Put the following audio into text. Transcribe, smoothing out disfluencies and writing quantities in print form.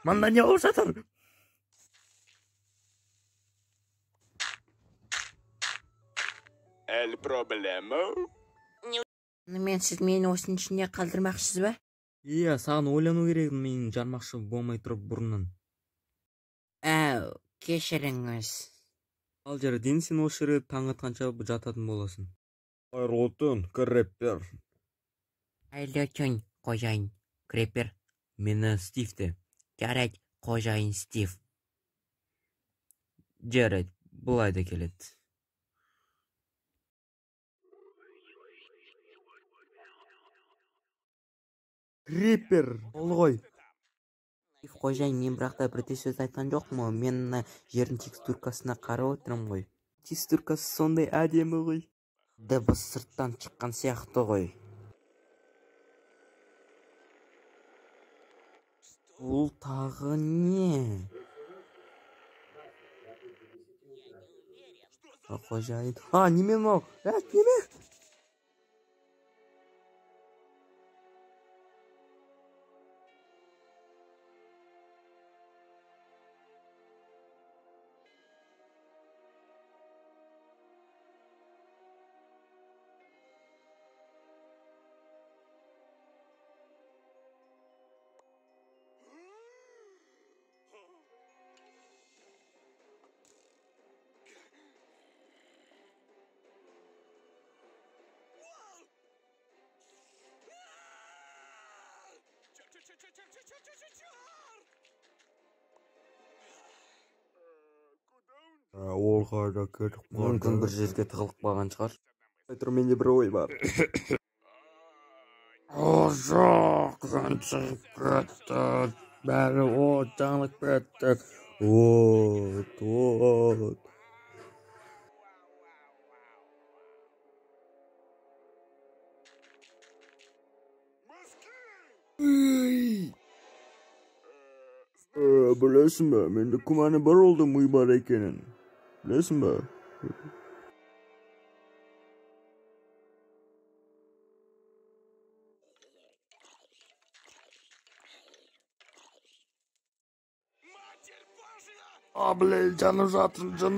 Manda ne olur satır? El problema? Men siz meni osының içinde kaldırmaksız ba? Iya, саған ойлану керек, мен жармақшы болмай тұрып бұрыннан. Кешіріңіз. Ал жерден сен осы жерге таң атқанша жататын боласың. Қайырлы түн, крэппер. Қайырлы түн, қожайын Креппер. Мені Стив де. Жарайды, қожайын Стив. Жарайды, бұлай да келеді. Креппер, ол ғой. Қожайын, мен бірақта бірде сөз айтқан жоқпын ғой. Мен мына жердің текстуркасына қарап отырмын ғой. Текстуркасы сондай әдемі ғой. Дыбыс сырттан шыққан сияқты ғой. Бұл тағы не? Қожайын. Неме мынау? Неме? Ол қайда кетіп қалды? Мүмкін бір жерге тығылып қалған шығар. Менде бір ой бар. Жоқ, шығып кетті. Бәрі жанып кетті. От. Білесің бе, менде күмәні бар олды мұй бар екенін. Білесің бе? Блин, жаным жатыр, жаным.